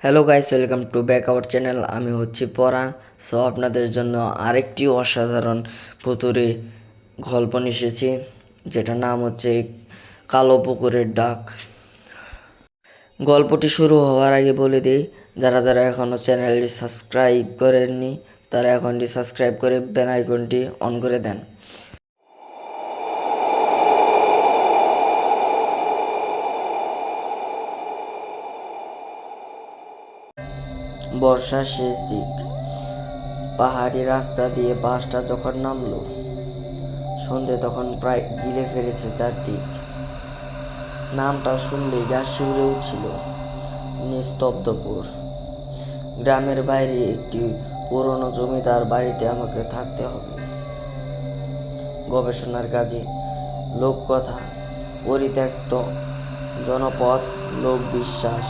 Hello guys, welcome to back our channel. আমি হচ্ছি পরাণ। So আপনাদের জন্য আরেকটি অসাধারণ ভুতুড়ে গল্প নিয়ে এসেছি, যেটার নাম হচ্ছে কালো পুকুরের ডাক। গল্পটি শুরু হওয়ার আগে বলে দিই, যারা যারা এখনও চ্যানেলটি সাবস্ক্রাইব করেননি তারা এখনটি সাবস্ক্রাইব করে বেল আইকনটি অন করে দেন। বর্ষার শেষ দিক, পাহাড়ি রাস্তা দিয়ে বাসটা যখন নামলো, সন্ধে তখন প্রায় গিলে ফেলেছে চারদিক। নামটা শুনলেই গা শিউরে উঠছিল। নিস্তব্ধপুর। গ্রামের বাইরে একটি পুরনো জমিদার বাড়িতে আমাকে থাকতে হবে। গবেষণার কাজে, লোককথা, পরিত্যক্ত জনপদ, লোকবিশ্বাস,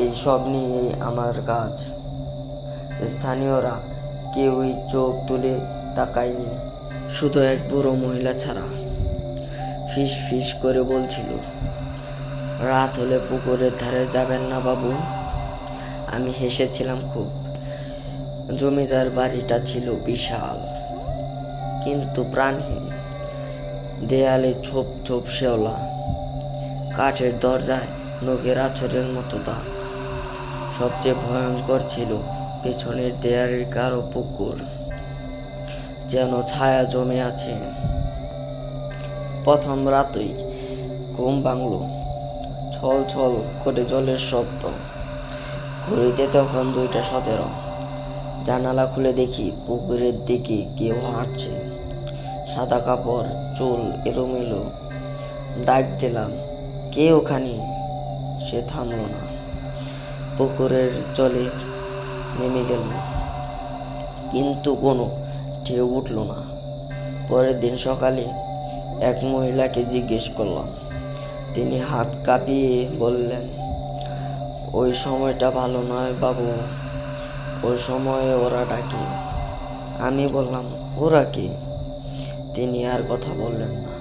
এই সব নিয়েই আমার কাজ। স্থানীয়রা কেউই চোখ তুলে তাকায়নি, শুধু এক বুড়ো মহিলা ছাড়া। ফিস ফিস করে বলছিল, রাত হলে পুকুরের ধারে যাবেন না বাবু। আমি হেসেছিলাম খুব। জমিদার বাড়িটা ছিল বিশাল, কিন্তু প্রাণহীন। দেয়ালে ছোপ ছোপ শেওলা, কাঠের দরজায় নখের আঁচড়ের মতো দাগ। সবচেয়ে ভয়ঙ্কর ছিল পেছনের দেয়ালের কারো পুকুর, যেন ছায়া জমে আছে। প্রথম রাতেই ঘুম ভাঙল, ছল ছল করে জলের শব্দ। ঘড়িতে তখন 2:17। জানালা খুলে দেখি পুকুরের দিকে কেউ হাঁটছে। সাদা কাপড়, চুল এলোমেলো। ডাক দিলাম, কে ওখানে? সে থামল না। পুকুরের জলে নেমে গেল, কিন্তু কোনো ঢেউ উঠল না। পরের দিন সকালে এক মহিলাকে জিজ্ঞেস করলাম। তিনি হাত কাঁপিয়ে বললেন, ওই সময়টা ভালো নয় বাবু, ওই সময়ে ওরা ডাকে। আমি বললাম, ওরা কে? তিনি আর কথা বললেন না।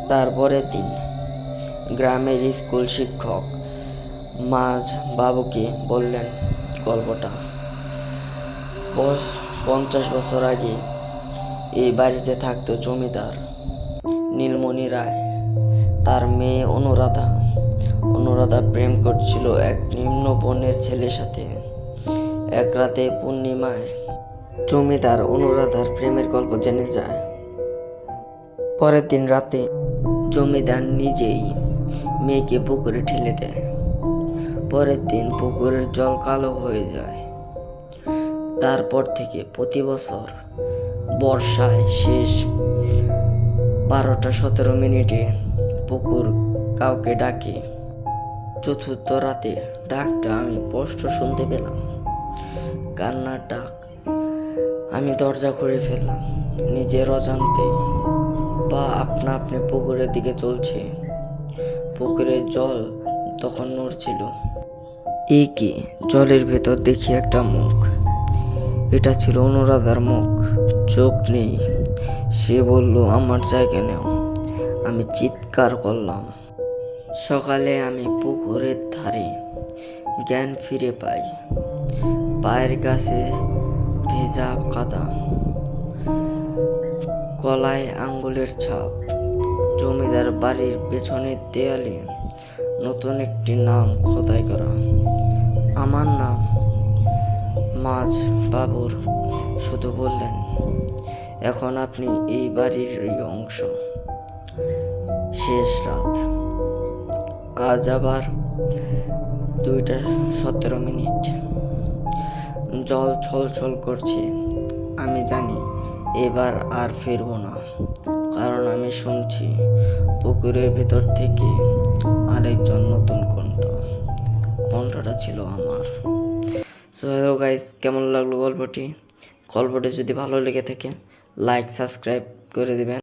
তারপরের দিন গ্রামের স্কুল শিক্ষক মাঝ বাবুকে বললেন গল্পটা। 50 বছর আগে এই বাড়িতে থাকতো জমিদার নীলমণি রায়। তার মেয়ে অনুরাধা প্রেম করছিল এক নিম্ন বর্ণের ছেলের সাথে। এক রাতে পূর্ণিমায় জমিদার অনুরাধার প্রেমের গল্প জেনে যায়। পরের দিন রাতে জমিদার নিজেই মেয়েকে পুকুরে ঠেলে দেয়। পরের দিন পুকুরের জল কালো হয়ে যায়। তারপর থেকে প্রতি বছর বর্ষায় শেষ 12:17 পুকুর কাউকে ডাকে। চতুর্থ রাতে ডাকটা আমি স্পষ্ট শুনতে পেলাম, কান্নার ডাক। আমি দরজা খুলে ফেললাম নিজের অজান্তে। পা আপনা আপনি পুকুরের দিকে চলছে। পুকুরের জল তখন নড়ছিল। কি? জলের ভেতর দেখি একটা মুখ। এটা ছিল অনুরাধার মুখ। চোখ নেই। সে বলল, আমার জায়গা নেও। আমি চিৎকার করলাম। সকালে আমি পুকুরের ধারে জ্ঞান ফিরে পাই। পায়ের কাছে ভেজা কাদা, গলায় আঙ্গুলের ছাপ। জমিদার বাড়ির পেছনের দেয়ালে নতুন একটি নাম খোদাই করা। আমার নাম। মাঝ বাবুর শুধু বললেন, এখন আপনি এই বাড়িরই অংশ। শেষ রাত। আজ আবার 2:17। জল ছলছল করছে। আমি জানি এবার আর ফিরবো না, কারণ আমি শুনছি পুকুরের ভেতর থেকে আরেকজন নতুন কণ্ঠ। কণ্ঠটা ছিল আমার। সো হ্যালো গাইস, কেমন লাগলো গল্পটি? গল্পটি যদি ভালো লেগে থাকে লাইক সাবস্ক্রাইব করে দিবেন।